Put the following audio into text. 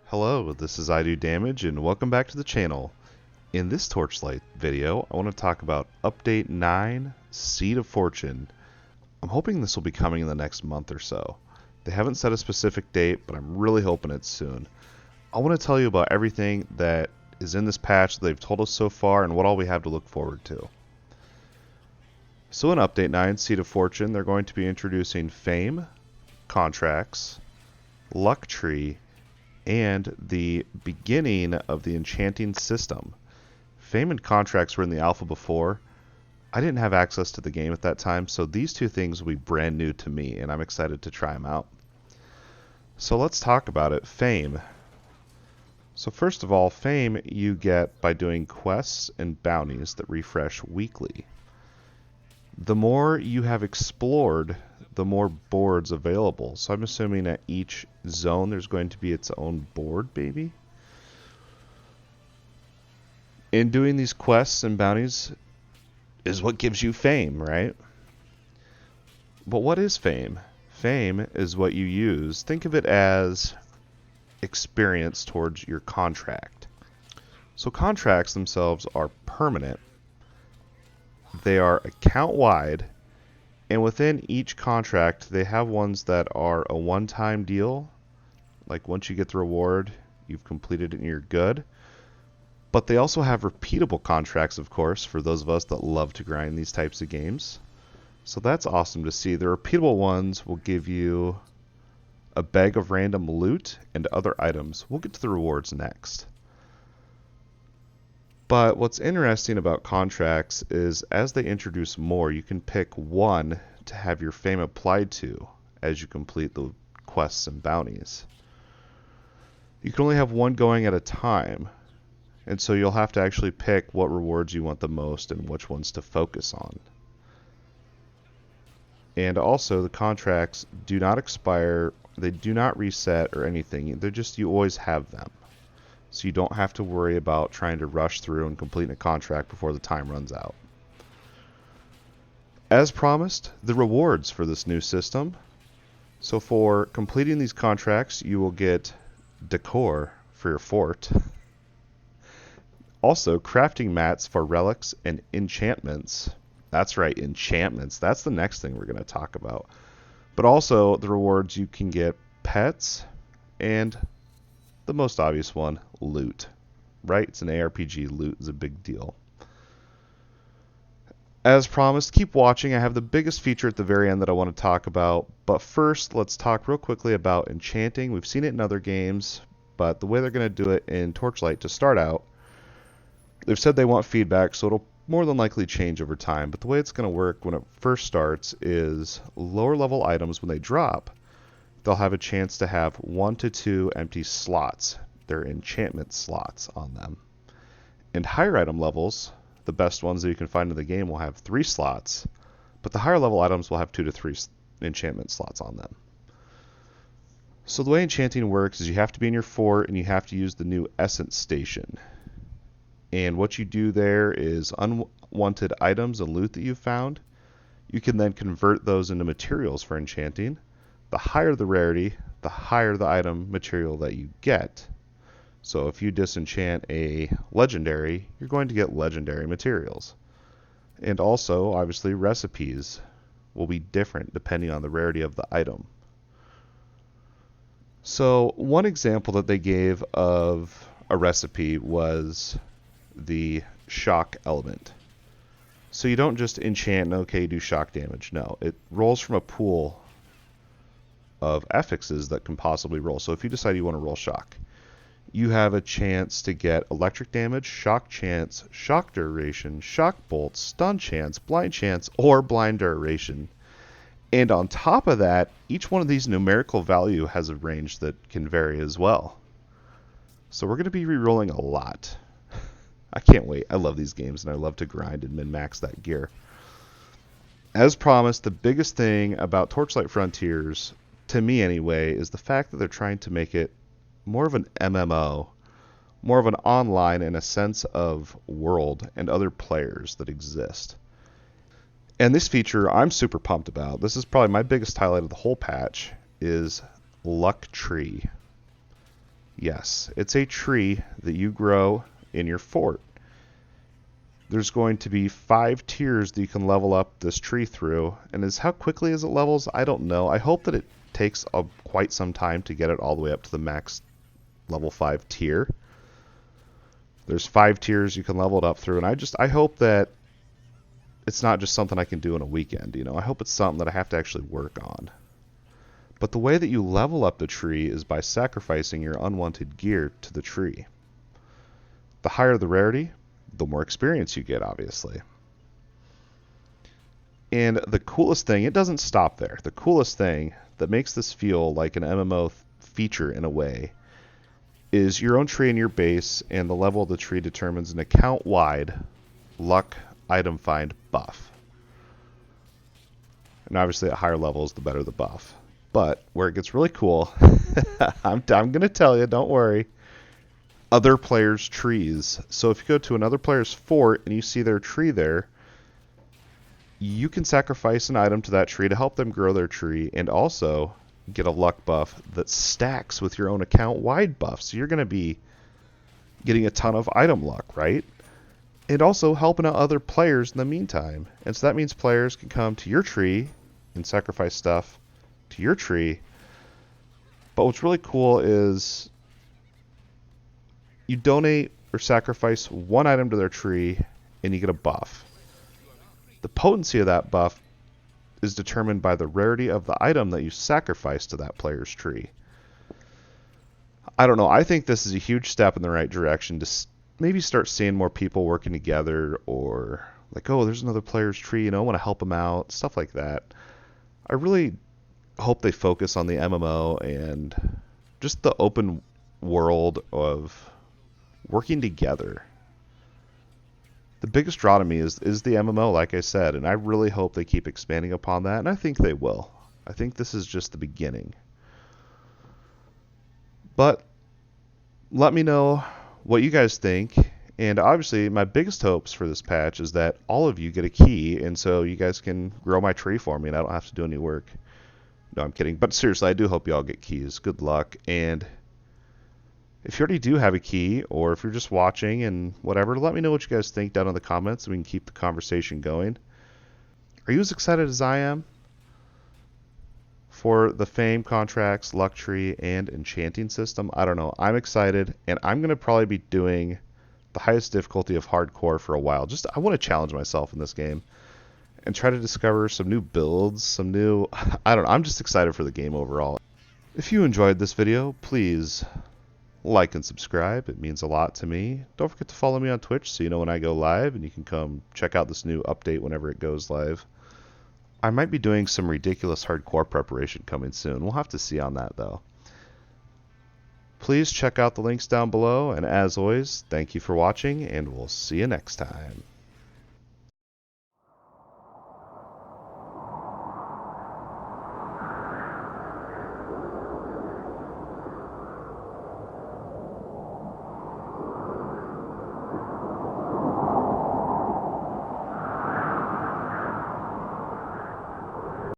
Hello, this is I Do Damage and welcome back to the channel. In this Torchlight video, I want to talk about Update 9, Seed of Fortune. I'm hoping this will be coming in the next month or so. They haven't set a specific date, but I'm really hoping it's soon. I want to tell you about everything that is in this patch that they've told us so far and what all we have to look forward to. So in Update 9, Seed of Fortune, they're going to be introducing Fame, Contracts, Luck Tree, and the beginning of the Enchanting system. Fame and Contracts were in the alpha before. I didn't have access to the game at that time, so these two things will be brand new to me, and I'm excited to try them out. So let's talk about it. Fame. So first of all, Fame you get by doing quests and bounties that refresh weekly. The more you have explored, the more boards available. So I'm assuming at each zone there's going to be its own board, maybe? In doing these quests and bounties is what gives you fame, right? But what is fame? Fame is what you use. Think of it as experience towards your contract. So contracts themselves are permanent. They are account-wide, and within each contract they have ones that are a one-time deal, like once you get the reward you've completed it and you're good. But they also have repeatable contracts, of course, for those of us that love to grind these types of games. So that's awesome to see. The repeatable ones will give you a bag of random loot and other items. We'll get to the rewards next. But what's interesting about contracts is as they introduce more, you can pick one to have your fame applied to as you complete the quests and bounties. You can only have one going at a time, and so you'll have to actually pick what rewards you want the most and which ones to focus on. And also, the contracts do not expire, they do not reset or anything. They're just, you always have them. So you don't have to worry about trying to rush through and complete a contract before the time runs out. As promised, the rewards for this new system. So for completing these contracts, you will get decor for your fort. Also, crafting mats for relics and enchantments. That's right, enchantments. That's the next thing we're going to talk about. But also, the rewards, you can get pets and the most obvious one, loot. Right? It's an ARPG. Loot is a big deal. As promised, keep watching. I have the biggest feature at the very end that I want to talk about. But first, let's talk real quickly about Enchanting. We've seen it in other games, but the way they're going to do it in Torchlight to start out, they've said they want feedback, so it'll more than likely change over time. But the way it's going to work when it first starts is lower level items, when they drop, they'll have a chance to have 1 to 2 empty slots. They're enchantment slots on them. And higher item levels, the best ones that you can find in the game, will have 3 slots, but the higher level items will have 2 to 3 enchantment slots on them. So the way Enchanting works is you have to be in your fort and you have to use the new Essence Station. And what you do there is unwanted items and loot that you've found, you can then convert those into materials for enchanting. The higher the rarity, the higher the item material that you get. So if you disenchant a legendary, you're going to get legendary materials. And also, obviously, recipes will be different depending on the rarity of the item. So one example that they gave of a recipe was the shock element. So you don't just enchant and okay, do shock damage. No, it rolls from a pool of affixes that can possibly roll. So if you decide you want to roll shock, you have a chance to get electric damage, shock chance, shock duration, shock bolt, stun chance, blind chance, or blind duration. And on top of that, each one of these numerical value has a range that can vary as well. So we're going to be re-rolling a lot. I can't wait. I love these games and I love to grind and min-max that gear. As promised, the biggest thing about Torchlight Frontiers, to me anyway, is the fact that they're trying to make it more of an MMO, more of an online in a sense of world and other players that exist. And this feature I'm super pumped about. This is probably my biggest highlight of the whole patch, is Luck Tree. Yes, it's a tree that you grow in your fort. There's going to be 5 tiers that you can level up this tree through, and how quickly as it levels, I don't know. I hope that it takes quite some time to get it all the way up to the max level 5 tier. There's 5 tiers you can level it up through, and I hope that it's not just something I can do in a weekend, you know. I hope it's something that I have to actually work on. But the way that you level up the tree is by sacrificing your unwanted gear to the tree. The higher the rarity, the more experience you get, obviously. And the coolest thing, it doesn't stop there. The coolest thing that makes this feel like an MMO feature in a way is your own tree in your base, and the level of the tree determines an account-wide luck item find buff. And obviously at higher levels, the better the buff. But where it gets really cool, I'm going to tell you, don't worry, other players' trees. So if you go to another player's fort and you see their tree there, you can sacrifice an item to that tree to help them grow their tree, and also get a luck buff that stacks with your own account-wide buff. So you're going to be getting a ton of item luck, right? And also helping out other players in the meantime. And so that means players can come to your tree and sacrifice stuff to your tree. But what's really cool is you donate or sacrifice one item to their tree and you get a buff. The potency of that buff is determined by the rarity of the item that you sacrifice to that player's tree. I don't know. I think this is a huge step in the right direction to maybe start seeing more people working together, or like, oh, there's another player's tree, you know, I want to help them out, stuff like that. I really hope they focus on the MMO and just the open world of working together. The biggest draw to me is the MMO, like I said, and I really hope they keep expanding upon that, and I think they will. I think this is just the beginning. But let me know what you guys think, and obviously my biggest hopes for this patch is that all of you get a key, and so you guys can grow my tree for me and I don't have to do any work. No, I'm kidding, but seriously, I do hope you all get keys. Good luck. And if you already do have a key, or if you're just watching and whatever, let me know what you guys think down in the comments so we can keep the conversation going. Are you as excited as I am for the fame contracts, luck tree, and enchanting system? I don't know. I'm excited, and I'm going to probably be doing the highest difficulty of hardcore for a while. I want to challenge myself in this game and try to discover some new builds, some new... I don't know. I'm just excited for the game overall. If you enjoyed this video, please like and subscribe. It means a lot to me. Don't forget to follow me on Twitch so you know when I go live, and you can come check out this new update whenever it goes live. I might be doing some ridiculous hardcore preparation coming soon. We'll have to see on that, though. Please check out the links down below, and as always, thank you for watching, and we'll see you next time.